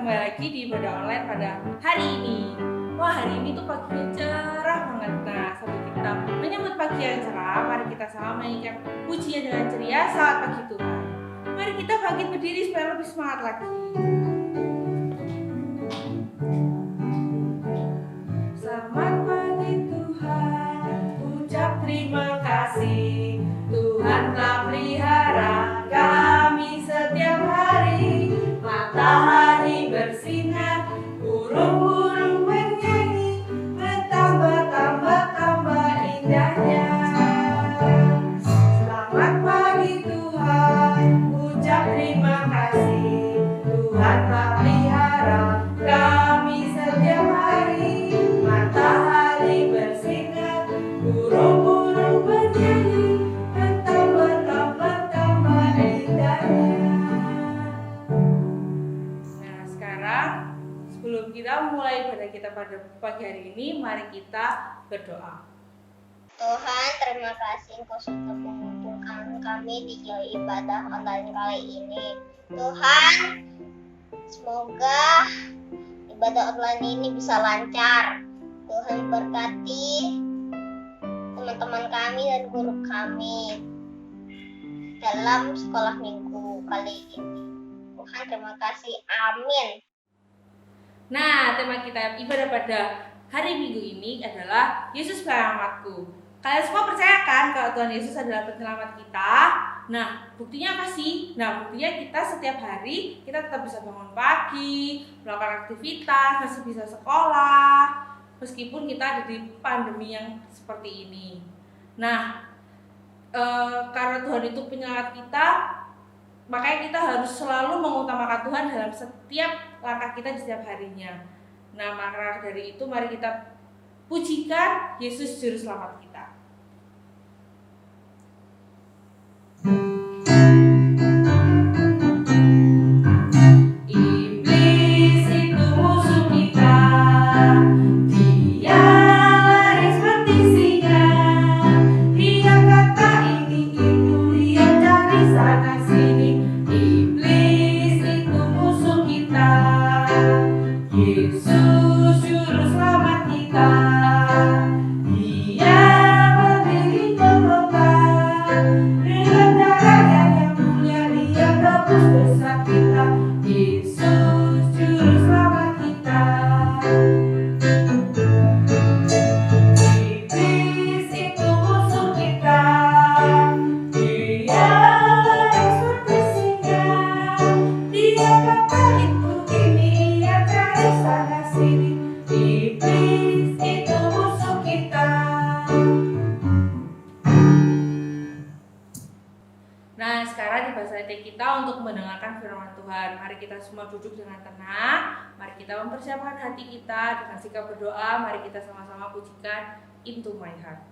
kembali lagi di ibadah online pada hari ini. Wah, hari ini tuh paginya cerah banget. Nah, sambil kita menyambut pagi yang cerah, mari kita sama menyanyikan pujian dengan ceria saat pagi Tuhan. Mari kita bangkit berdiri supaya lebih semangat lagi. Selamat pagi Tuhan, ucap terima kasih. Tuhan telah pelihara kami setiap hari. Matahari bersinar, burung-burung bernyanyi, bertambah indahnya. Selamat pagi Tuhan, ucap terima kasih. Tuhan telah pelihara kami setiap hari. Matahari bersinar, burung-burung bernyanyi, bertambah indahnya. Nah, sekarang sebelum kita mulai ibadah kita pada pagi hari ini, mari kita berdoa. Tuhan, terima kasih Engkau sudah mengumpulkan kami di ibadah online kali ini. Tuhan, semoga ibadah online ini bisa lancar. Tuhan berkati teman-teman kami dan guru kami dalam sekolah minggu kali ini. Tuhan, terima kasih. Amin. Nah, tema kita ibadah pada hari Minggu ini adalah Yesus penyelamatku. Kalian semua percaya kan kalau Tuhan Yesus adalah penyelamat kita? Nah, buktinya apa sih? Nah, buktinya kita setiap hari kita tetap bisa bangun pagi, melakukan aktivitas, masih bisa sekolah, meskipun kita ada di pandemi yang seperti ini. Nah, karena Tuhan itu penyelamat kita, makanya kita harus selalu mengutamakan Tuhan dalam setiap langkah kita di setiap harinya. Nah, maka dari itu mari kita pujikan Yesus Juru Selamat kita. Iblis itu musuh kita, dia lari seperti singa. Dia kata ini itu, dia cari sana sini. Iblis itu musuh kita, Yesus Juru Selamat kita. Dia berdiri Golgota, dengan darahnya yang mulia dia tebus dosa kita. Yesus Juru Selamat kita. Iblis itu musuh kita, dia lari seperti singa. Dia kata itu ini, dia cari sana sini. Iblis itu musuh kita. Nah, sekarang tiba saatnya kita untuk mendengarkan firman Tuhan. Mari kita semua duduk dengan tenang. Mari kita mempersiapkan hati kita dengan sikap berdoa. Mari kita sama-sama pujikan Into My Heart.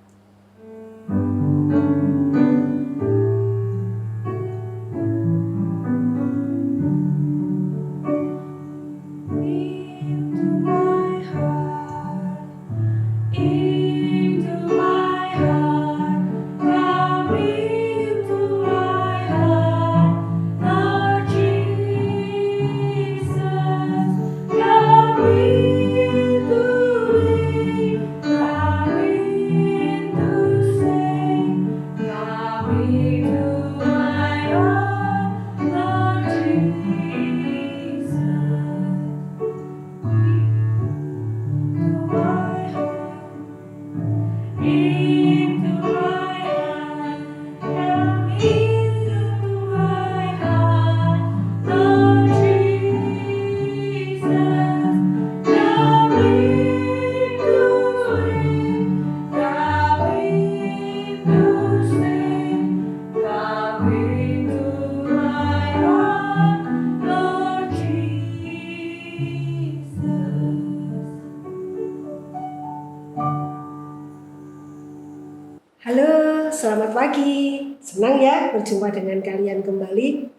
Halo, selamat pagi. Senang ya berjumpa dengan kalian kembali.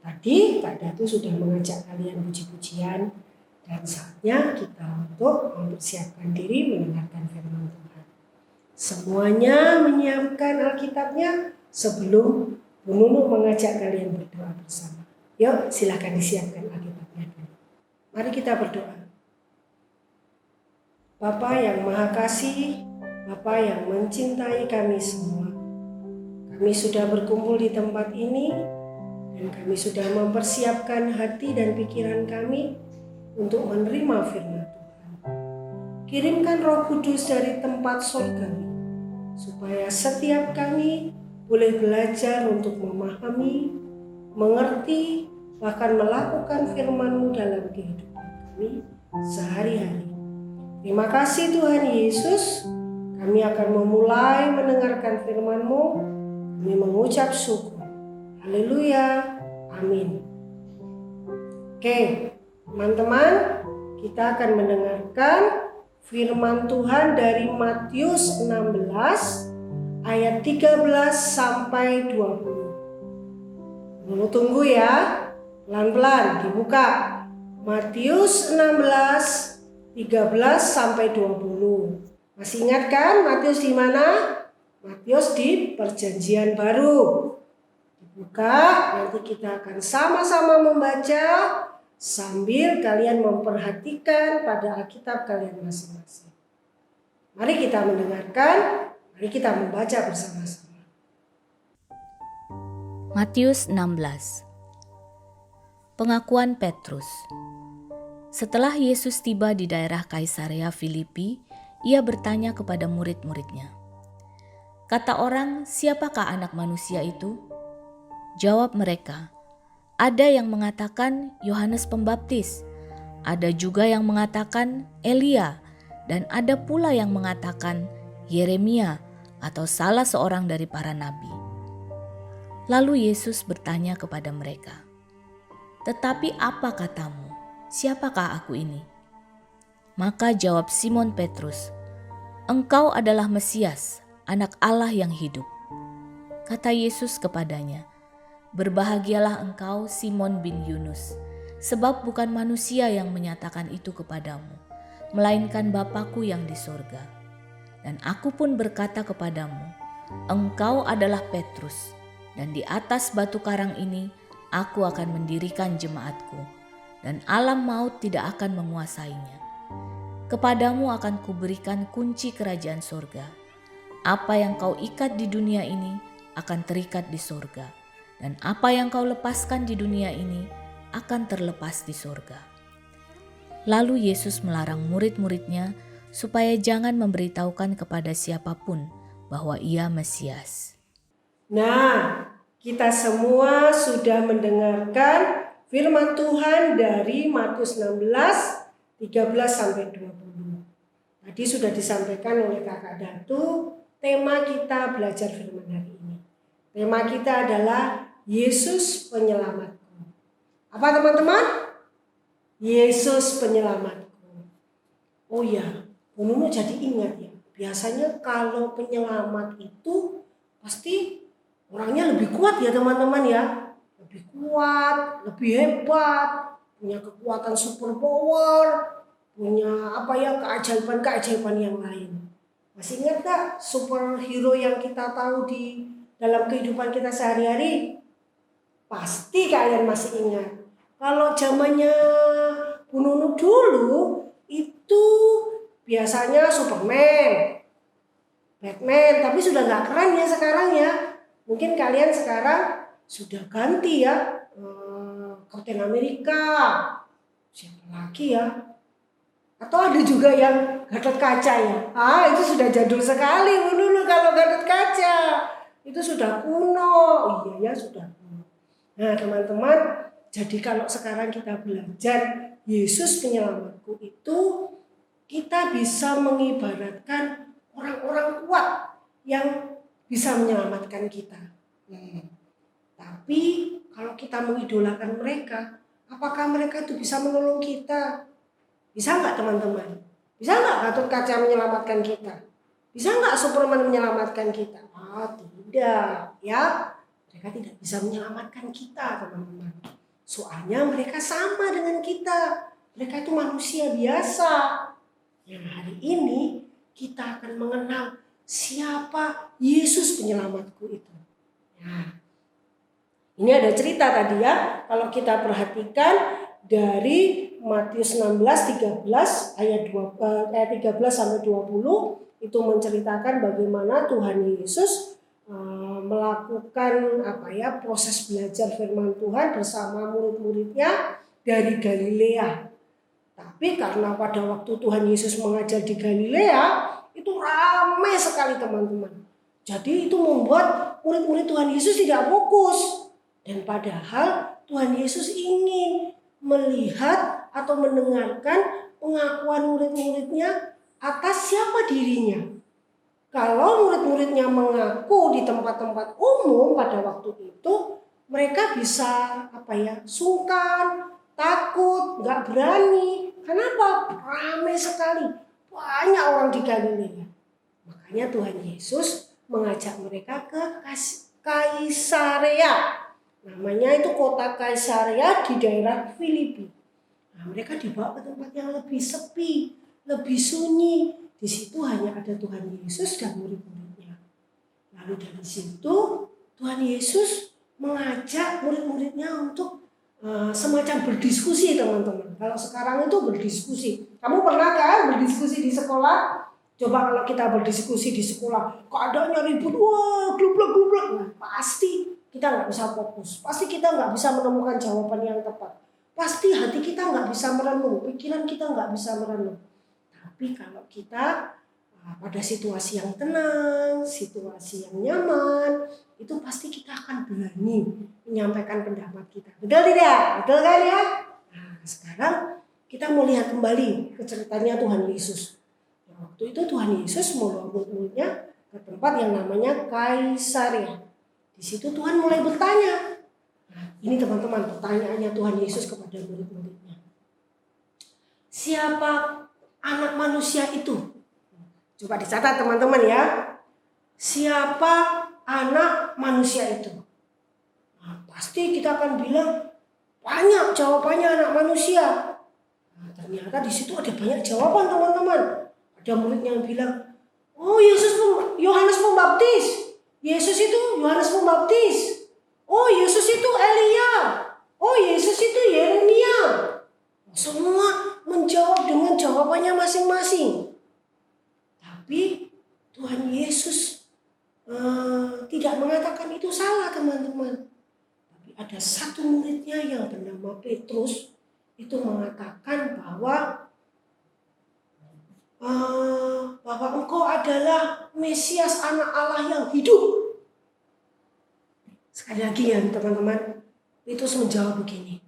Tadi Kak Datu sudah mengajak kalian puji-pujian dan saatnya kita untuk mempersiapkan diri mendengarkan firman Tuhan. Semuanya menyiapkan Alkitabnya sebelum Bu Nunu mengajak kalian berdoa bersama. Yuk, silakan disiapkan Alkitabnya. Mari kita berdoa. Bapa yang Maha Kasih, Bapa yang mencintai kami semua. Kami sudah berkumpul di tempat ini dan kami sudah mempersiapkan hati dan pikiran kami untuk menerima firman Tuhan. Kirimkan Roh Kudus dari tempat surgawi, supaya setiap kami boleh belajar untuk memahami, mengerti, bahkan melakukan firman-Mu dalam kehidupan kami sehari-hari. Terima kasih Tuhan Yesus, kami akan memulai mendengarkan firman-Mu, kami mengucap syukur. Haleluya, amin. Oke, teman-teman, kita akan mendengarkan firman Tuhan dari Matius 16 ayat 13 sampai 20. Tunggu ya, pelan-pelan dibuka. Matius 16 13 sampai 20. Masih ingat kan Matius di mana? Matius di Perjanjian Baru. Dibuka, nanti kita akan sama-sama membaca sambil kalian memperhatikan pada Alkitab kalian masing-masing. Mari kita mendengarkan, mari kita membaca bersama-sama. Matius 16. Pengakuan Petrus. Setelah Yesus tiba di daerah Kaisarea Filipi, ia bertanya kepada murid-muridnya, "Kata orang, siapakah anak manusia itu?" Jawab mereka, "Ada yang mengatakan Yohanes Pembaptis, ada juga yang mengatakan Elia, dan ada pula yang mengatakan Yeremia atau salah seorang dari para nabi." Lalu Yesus bertanya kepada mereka, "Tetapi apa katamu? Siapakah aku ini?" Maka jawab Simon Petrus, "Engkau adalah Mesias, Anak Allah yang hidup." Kata Yesus kepadanya, "Berbahagialah engkau Simon bin Yunus, sebab bukan manusia yang menyatakan itu kepadamu, melainkan Bapa-Ku yang di sorga. Dan aku pun berkata kepadamu, engkau adalah Petrus, dan di atas batu karang ini aku akan mendirikan jemaat-Ku, dan alam maut tidak akan menguasainya. Kepadamu akan kuberikan kunci kerajaan sorga. Apa yang kau ikat di dunia ini akan terikat di sorga, dan apa yang kau lepaskan di dunia ini akan terlepas di sorga." Lalu Yesus melarang murid-muridnya supaya jangan memberitahukan kepada siapapun bahwa ia Mesias. Nah, kita semua sudah mendengarkan firman Tuhan dari Matius 16, 13 sampai 20. Tadi sudah disampaikan oleh Kakak Datu, tema kita belajar firman hari ini. Tema kita adalah Yesus Penyelamatku. Apa teman-teman? Yesus Penyelamatku. Oh ya, Nunu jadi ingat ya. Biasanya kalau penyelamat itu pasti orangnya lebih kuat ya teman-teman ya. Lebih kuat, lebih hebat, punya kekuatan super power, punya keajaiban-keajaiban yang lain. Masih ingat gak superhero yang kita tahu di dalam kehidupan kita sehari-hari? Pasti kalian masih ingat. Kalau zamannya Bu Nunu dulu itu biasanya Superman, Batman, tapi sudah gak keren ya sekarang ya. Mungkin kalian sekarang sudah ganti ya, Captain America, siapa lagi ya? Atau ada juga yang Gatot Kaca ya? Itu sudah jadul sekali dulu kalau Gatot Kaca. Itu sudah kuno, iya ya sudah kuno. Nah teman-teman, jadi kalau sekarang kita belajar Yesus Penyelamatku itu, kita bisa mengibaratkan orang-orang kuat yang bisa menyelamatkan kita. Tapi kalau kita mengidolakan mereka, apakah mereka itu bisa menolong kita? Bisa nggak teman-teman? Bisa nggak Gatot Kaca menyelamatkan kita? Bisa nggak Superman menyelamatkan kita? Tidak ya. Mereka tidak bisa menyelamatkan kita teman-teman. Soalnya mereka sama dengan kita. Mereka itu manusia biasa. Yang hari ini kita akan mengenal siapa Yesus Penyelamatku itu. Nah, ini ada cerita tadi ya, kalau kita perhatikan dari Matius 16:13 ayat 13 sampai 20 itu menceritakan bagaimana Tuhan Yesus melakukan proses belajar firman Tuhan bersama murid-muridnya dari Galilea. Tapi karena pada waktu Tuhan Yesus mengajar di Galilea itu ramai sekali teman-teman. Jadi itu membuat murid-murid Tuhan Yesus tidak fokus. Dan padahal Tuhan Yesus ingin melihat atau mendengarkan pengakuan murid-muridnya atas siapa dirinya. Kalau murid-muridnya mengaku di tempat-tempat umum pada waktu itu, mereka bisa sungkan, takut, nggak berani. Kenapa? Ramai sekali, banyak orang di Galilea. Makanya Tuhan Yesus mengajak mereka ke Kaisarea. Namanya itu kota Kaisarea di daerah Filipi. Nah, mereka dibawa ke tempat yang lebih sepi, lebih sunyi. Di situ hanya ada Tuhan Yesus dan murid-muridnya. Lalu dari situ Tuhan Yesus mengajak murid-muridnya untuk semacam berdiskusi teman-teman. Kalau sekarang itu berdiskusi. Kamu pernah kan berdiskusi di sekolah? Coba kalau kita berdiskusi di sekolah, keadaannya ribut, wah, glublak-glublak. Nah, pasti kita nggak bisa fokus. Pasti kita nggak bisa menemukan jawaban yang tepat. Pasti hati kita nggak bisa merenung, pikiran kita nggak bisa merenung. Tapi kalau kita pada situasi yang tenang, situasi yang nyaman, itu pasti kita akan berani menyampaikan pendapat kita. Betul tidak? Betul kan ya? Nah, sekarang kita mau lihat kembali ke ceritanya Tuhan Yesus. Waktu itu Tuhan Yesus membawa murid-muridnya ke tempat yang namanya Kaisarea. Di situ Tuhan mulai bertanya. Nah, ini teman-teman pertanyaannya Tuhan Yesus kepada murid-muridnya. Siapa anak manusia itu? Coba dicatat teman-teman ya. Siapa anak manusia itu? Nah, pasti kita akan bilang banyak jawabannya anak manusia. Nah, ternyata di situ ada banyak jawaban teman-teman. Ada murid yang bilang, oh Yohanes Pembaptis. Yesus itu Yohanes Pembaptis. Oh Yesus itu Elia. Oh Yesus itu Yeremia. Semua menjawab dengan jawabannya masing-masing. Tapi Tuhan Yesus tidak mengatakan itu salah teman-teman. Tapi ada satu muridnya yang bernama Petrus itu mengatakan bahwa engkau adalah Mesias anak Allah yang hidup. Sekali lagi ya teman-teman, Petrus menjawab begini.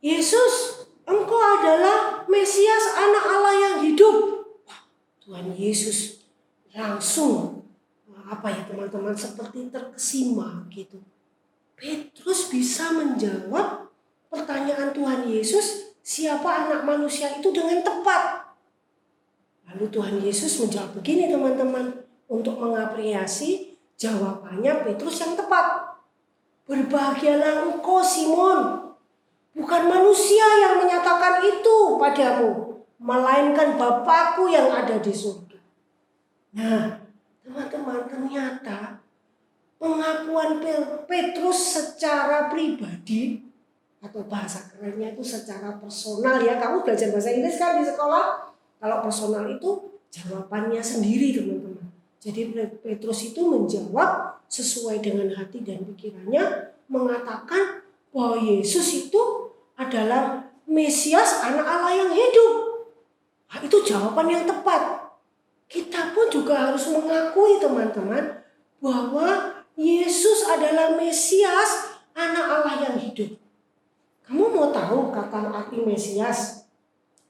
Yesus, engkau adalah Mesias anak Allah yang hidup. Wah, Tuhan Yesus langsung teman-teman seperti terkesima gitu. Petrus bisa menjawab pertanyaan Tuhan Yesus, siapa anak manusia itu dengan tepat. Lalu Tuhan Yesus menjawab begini teman-teman, untuk mengapresiasi jawabannya Petrus yang tepat. Berbahagialah engkau Simon, bukan manusia yang menyatakan itu padamu, melainkan Bapa-Ku yang ada di surga. Nah, teman-teman, ternyata pengakuan Petrus secara pribadi atau bahasa kerennya itu secara personal ya. Kamu belajar bahasa Inggris kan di sekolah? Kalau personal itu jawabannya sendiri teman-teman. Jadi Petrus itu menjawab sesuai dengan hati dan pikirannya, mengatakan bahwa Yesus itu adalah Mesias anak Allah yang hidup. Nah, itu jawaban yang tepat. Kita pun juga harus mengakui teman-teman bahwa Yesus adalah Mesias anak Allah yang hidup. Kamu mau tahu kata arti Mesias?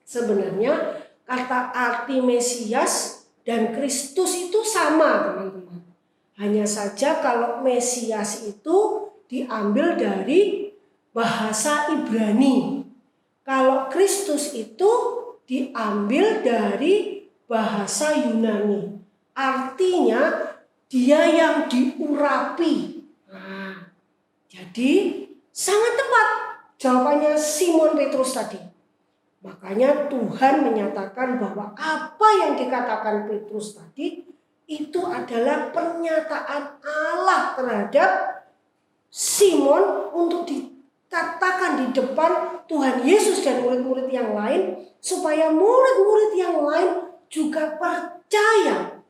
Sebenarnya kata arti Mesias dan Kristus itu sama teman-teman. Hanya saja kalau Mesias itu diambil dari bahasa Ibrani. Kalau Kristus itu diambil dari bahasa Yunani. Artinya dia yang diurapi. Nah, jadi sangat tepat jawabannya Simon Petrus tadi. Makanya Tuhan menyatakan bahwa apa yang dikatakan Petrus tadi itu adalah pernyataan Allah terhadap Simon untuk katakan di depan Tuhan Yesus dan murid-murid yang lain, supaya murid-murid yang lain juga percaya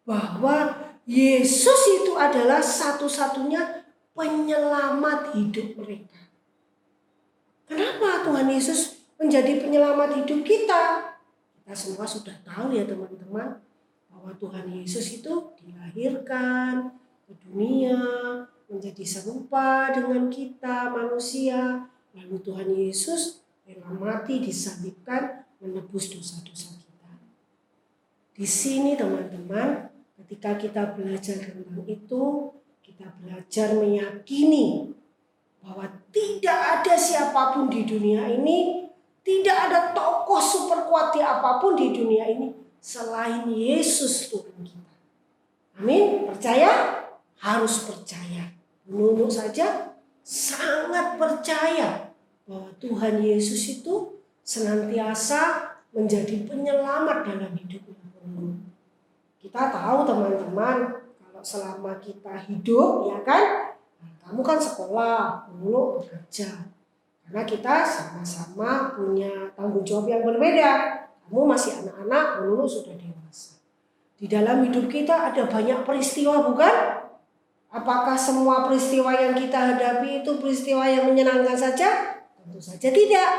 bahwa Yesus itu adalah satu-satunya penyelamat hidup mereka. Kenapa Tuhan Yesus menjadi penyelamat hidup kita? Kita semua sudah tahu ya teman-teman, bahwa Tuhan Yesus itu dilahirkan ke dunia menjadi serupa dengan kita manusia. Lalu Tuhan Yesus rela mati, disalibkan, menebus dosa-dosa kita. Di sini teman-teman, ketika kita belajar tentang itu, kita belajar meyakini bahwa tidak ada siapapun di dunia ini, tidak ada tokoh super kuat apapun di dunia ini selain Yesus Tuhan kita. Amin. Percaya? Harus percaya. Menurut saja sangat percaya bahwa Tuhan Yesus itu senantiasa menjadi penyelamat dalam hidupnya. Kita tahu teman-teman, kalau selama kita hidup, ya kan, kamu kan sekolah, dulu bekerja. Karena kita sama-sama punya tanggung jawab yang berbeda. Kamu masih anak-anak, dulu sudah dewasa. Di dalam hidup kita ada banyak peristiwa, bukan? Apakah semua peristiwa yang kita hadapi itu peristiwa yang menyenangkan saja? Tentu saja tidak.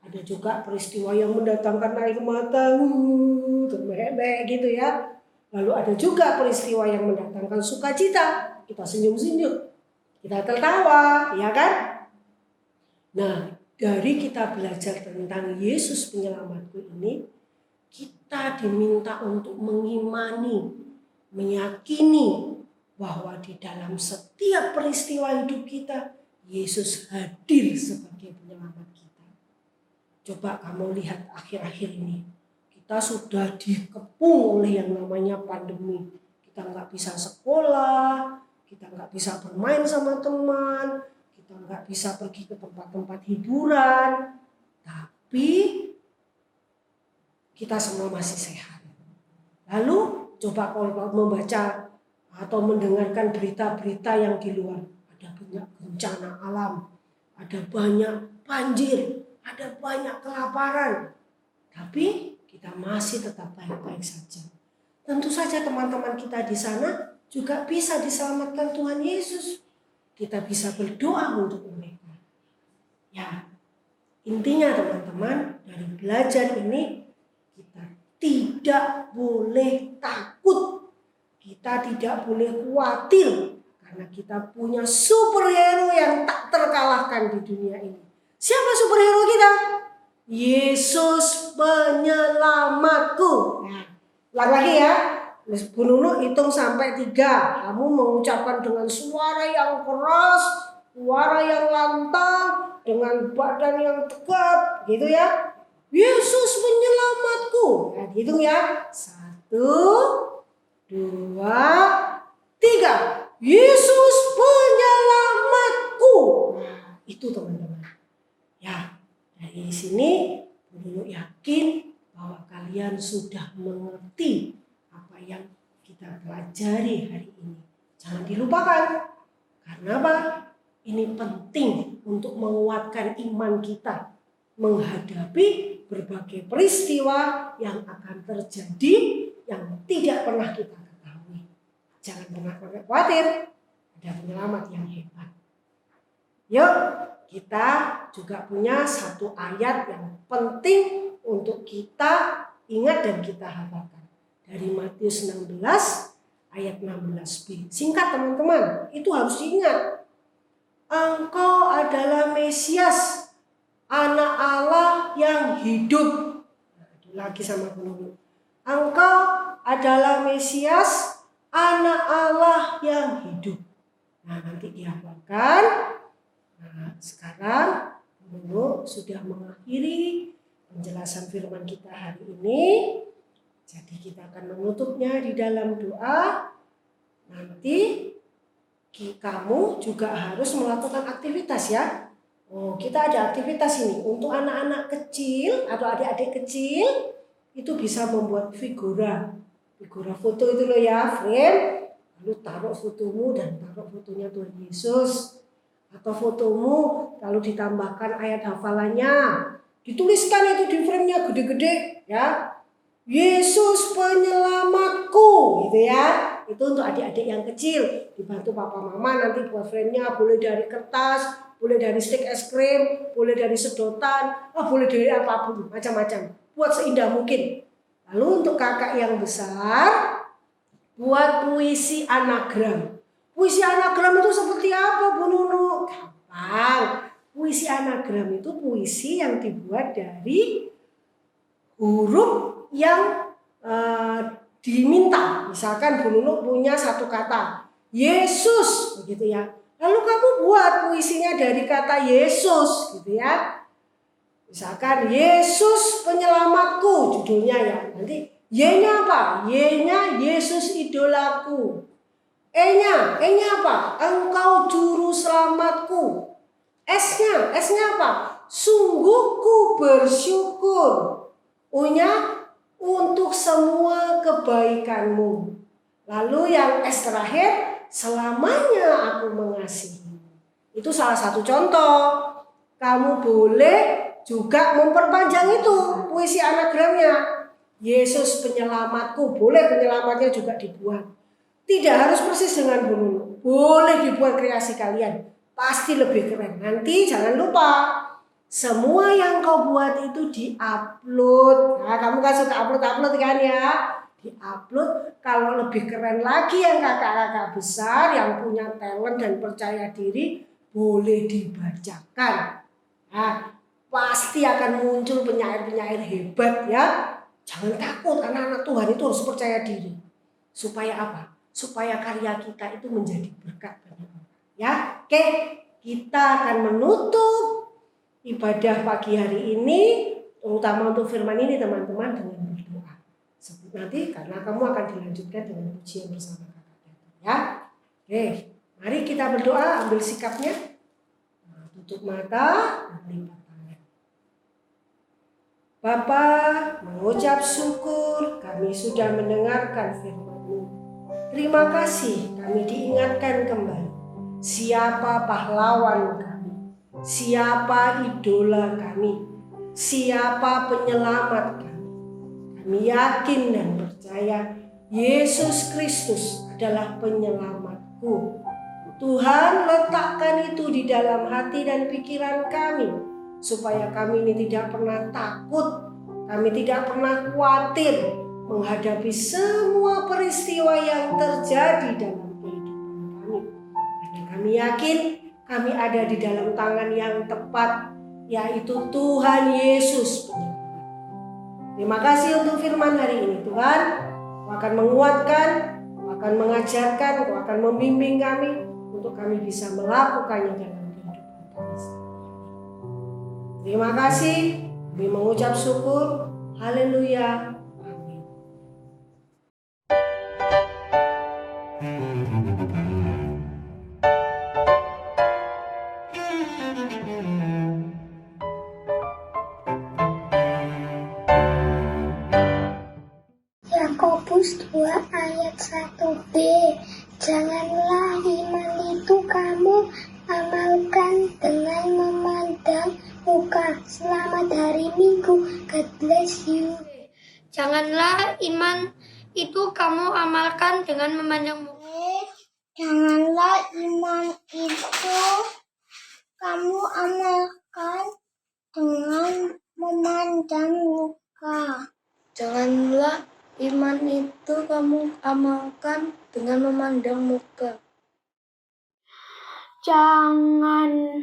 Ada juga peristiwa yang mendatangkan air mata, terbehek-behek gitu ya. Lalu ada juga peristiwa yang mendatangkan sukacita. Kita senyum-senyum, kita tertawa, ya kan? Nah, dari kita belajar tentang Yesus penyelamatku ini, kita diminta untuk mengimani, meyakini bahwa di dalam setiap peristiwa hidup kita, Yesus hadir sebagai penyelamat kita. Coba kamu lihat akhir-akhir ini, kita sudah dikepung oleh yang namanya pandemi. Kita nggak bisa sekolah, kita nggak bisa bermain sama teman, kita nggak bisa pergi ke tempat-tempat hiburan, tapi kita semua masih sehat. Lalu coba kalau membaca atau mendengarkan berita-berita yang di luar, ada banyak bencana alam, ada banyak banjir, ada banyak kelaparan, tapi kita masih tetap baik-baik saja. Tentu saja teman-teman kita di sana juga bisa diselamatkan Tuhan Yesus. Kita bisa berdoa untuk mereka. Ya, intinya teman-teman, dari belajar ini kita tidak boleh takut. Kita tidak boleh khawatir karena kita punya superhero yang tak terkalahkan di dunia ini. Siapa superhero kita? Yesus penyelamatku. Nah, ulang lagi ya. Bu Nunu hitung sampai 3. Kamu mengucapkan dengan suara yang keras, suara yang lantang, dengan badan yang tegap, gitu ya. Yesus penyelamatku. Nah, dihitung ya. 1, 2, 3. Yesus penyelamatku. Nah, itu teman-teman. Ya, dari sini Bu Nunu yakin bahwa kalian sudah mengerti apa yang kita pelajari hari ini. Jangan dilupakan. Karena apa? Ini penting untuk menguatkan iman kita menghadapi berbagai peristiwa yang akan terjadi yang tidak pernah kita ketahui. Jangan pernah khawatir, ada penyelamat yang hebat. Yuk, kita juga punya satu ayat yang penting untuk kita ingat dan kita hafalkan. Dari Matius 16 ayat 16b. Singkat teman-teman, itu harus diingat. Engkau adalah Mesias, Anak Allah yang hidup. Lagi sama penulis. Engkau adalah Mesias, Anak Allah yang hidup. Nah, nanti dihafalkan. Nah, sekarang Nunu sudah mengakhiri penjelasan firman kita hari ini. Jadi kita akan menutupnya di dalam doa. Nanti kamu juga harus melakukan aktivitas ya. Oh, kita ada aktivitas ini untuk anak-anak kecil atau adik-adik kecil itu bisa membuat figura foto itu loh ya, frame. Lalu taruh fotomu dan taruh fotonya Tuhan Yesus. Atau fotomu lalu ditambahkan ayat hafalannya. Dituliskan itu di frame-nya gede-gede ya. Yesus penyelamatku gitu ya. Itu untuk adik-adik yang kecil, dibantu papa mama nanti buat frame-nya, boleh dari kertas, boleh dari stik es krim, boleh dari sedotan, boleh dari apapun, macam-macam. Buat seindah mungkin. Lalu untuk kakak yang besar, buat puisi anagram. Puisi anagram itu seperti apa, Bu Nunu? Gampang. Puisi anagram itu puisi yang dibuat dari huruf yang diminta. Misalkan Bu Nunu punya satu kata, Yesus, begitu ya. Lalu kamu buat puisinya dari kata Yesus, gitu ya. Misalkan Yesus penyelamatku, judulnya ya. Nanti Y-nya apa? Y-nya Yesus idolaku. E-nya apa? Engkau juru selamatku. S-nya apa? Sungguh ku bersyukur. U-nya untuk semua kebaikanmu. Lalu yang S terakhir, selamanya aku mengasihi. Itu salah satu contoh. Kamu boleh juga memperpanjang itu puisi anagramnya. Yesus penyelamatku, boleh penyelamatnya juga dibuat. Tidak harus persis dengan Bu Nunu. Boleh dibuat kreasi kalian. Pasti lebih keren. Nanti jangan lupa, semua yang kau buat itu di-upload. Nah, kamu kan suka upload kan ya? Di-upload. Kalau lebih keren lagi yang kakak-kakak besar yang punya talent dan percaya diri, boleh dibacakan. Nah, pasti akan muncul penyair-penyair hebat ya. Jangan takut, anak-anak Tuhan itu harus percaya diri. Supaya apa? Supaya karya kita itu menjadi berkat bagi orang. Ya, oke, kita akan menutup ibadah pagi hari ini, terutama untuk firman ini teman-teman, dengan berdoa. Nanti karena kamu akan dilanjutkan dengan pujian bersama kakak. Ya, oke, mari kita berdoa, ambil sikapnya, tutup mata, dan lipat tangan. Bapa, mengucap syukur kami sudah mendengarkan firman-Mu. Terima kasih kami diingatkan kembali siapa pahlawan kami, siapa idola kami, siapa penyelamat kami. Kami yakin dan percaya Yesus Kristus adalah penyelamatku. Tuhan, letakkan itu di dalam hati dan pikiran kami, supaya kami ini tidak pernah takut, kami tidak pernah khawatir menghadapi semua peristiwa yang terjadi dalam kehidupan kami. Karena kami yakin kami ada di dalam tangan yang tepat, yaitu Tuhan Yesus penyelamat. Terima kasih untuk firman hari ini Tuhan. Kau akan menguatkan, Kau akan mengajarkan, Kau akan membimbing kami untuk kami bisa melakukannya dalam kehidupan kami. Terima kasih, kami mengucap syukur. Haleluya. Amin. Yakobus 2 ayat 1b. Janganlah iman itu kamu amalkan dengan memandang muka. Selamat hari Minggu. God bless you. Janganlah iman itu kamu amalkan dengan memandang muka. Janganlah iman itu kamu amalkan dengan memandang muka. Janganlah iman itu kamu amalkan dengan memandang muka. Janganlah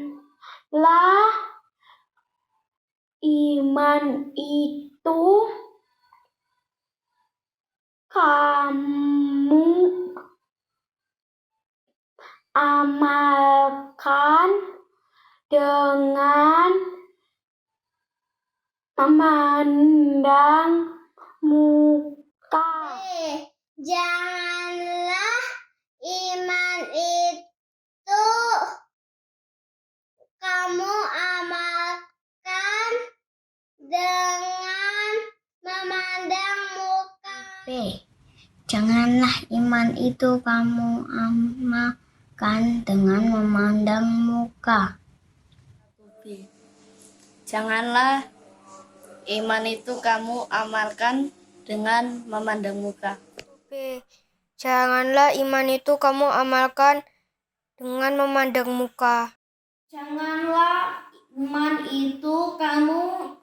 iman itu kamu amalkan dengan memandang muka. Janganlah iman itu kamu amalkan dengan memandang muka. Janganlah iman itu kamu amalkan kan dengan memandang muka. Janganlah iman itu kamu amalkan dengan memandang muka. B. Janganlah iman itu kamu amalkan dengan memandang muka. Janganlah iman itu kamu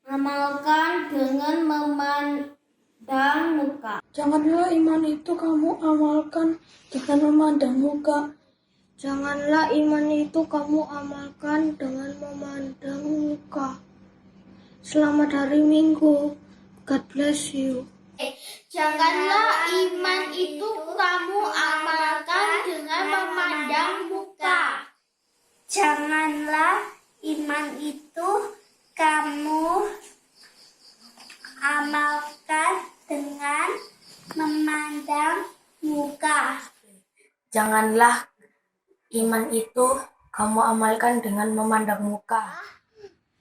amalkan dengan memandang muka. Janganlah iman itu kamu amalkan dengan memandang muka. Janganlah iman itu kamu amalkan dengan memandang muka. Selamat hari Minggu. God bless you. Janganlah iman itu kamu amalkan dengan memandang muka. Janganlah iman itu kamu amalkan dengan memandang muka. Janganlah iman itu kamu amalkan dengan memandang muka.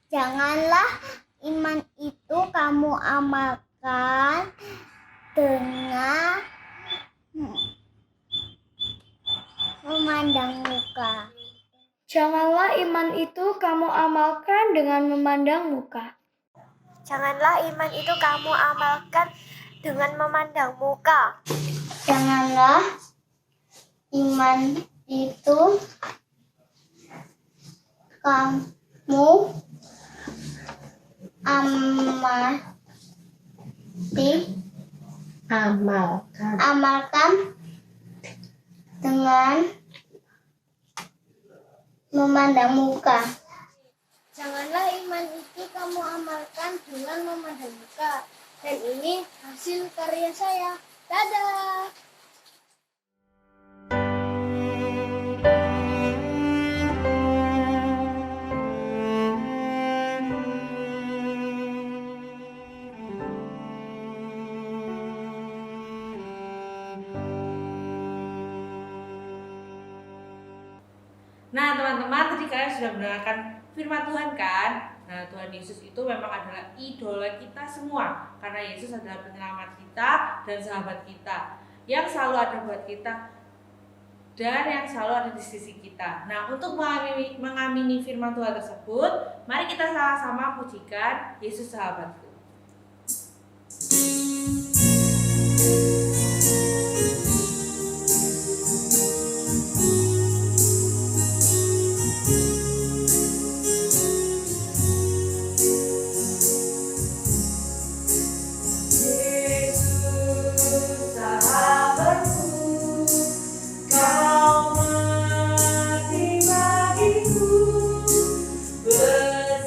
Janganlah iman itu kamu amalkan dengan memandang muka. Janganlah iman itu kamu amalkan dengan memandang muka. Janganlah iman itu kamu amalkan dengan memandang muka. Janganlah iman itu kamu amalkan dengan memandang muka. Janganlah iman itu kamu amalkan dengan memandang muka. Dan ini hasil karya saya. Dadah! Nah, teman-teman, tadi kalian sudah mendengarkan firman Tuhan kan? Nah, Tuhan Yesus itu memang adalah idola kita semua. Karena Yesus adalah penyelamat kita dan sahabat kita yang selalu ada buat kita dan yang selalu ada di sisi kita. Nah, untuk mengamini firman Tuhan tersebut, mari kita sama-sama pujikan Yesus sahabatku.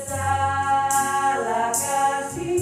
Besarlah kasih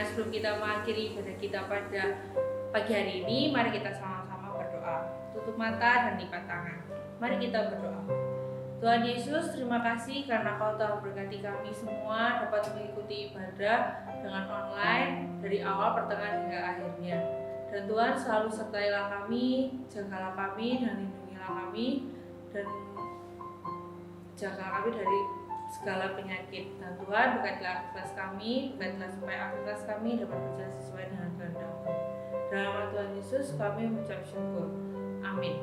Nah, sebelum kita mengakhiri ibadah kita pada pagi hari ini, mari kita sama-sama berdoa. Tutup mata dan lipat tangan. Mari kita berdoa. Tuhan Yesus, terima kasih karena Kau telah berkati kami semua dapat mengikuti ibadah dengan online dari awal, pertengahan hingga akhirnya. Dan Tuhan selalu sertailah kami, jagalah kami dan lindungilah kami, dan jagalah kami dari segala penyakit. Dan Tuhan berkatilah aktivitas kami, berkatilah supaya aktivitas kami dapat berjalan sesuai dengan kehendak-Mu. Dalam nama Tuhan Yesus kami mengucap syukur. Amin.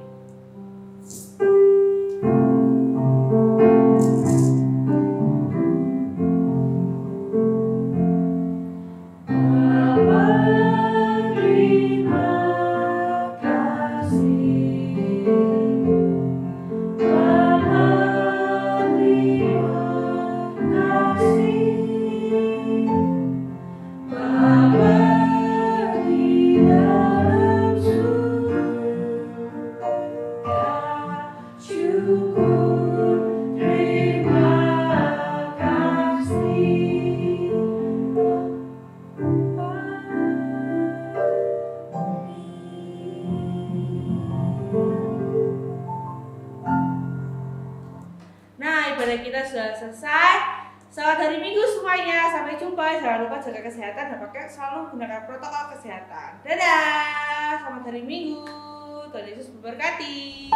Ibadah kita sudah selesai. Selamat hari Minggu semuanya. Sampai jumpa. Jangan lupa jaga kesehatan dan selalu gunakan protokol kesehatan. Dadah. Selamat hari Minggu. Tuhan Yesus memberkati.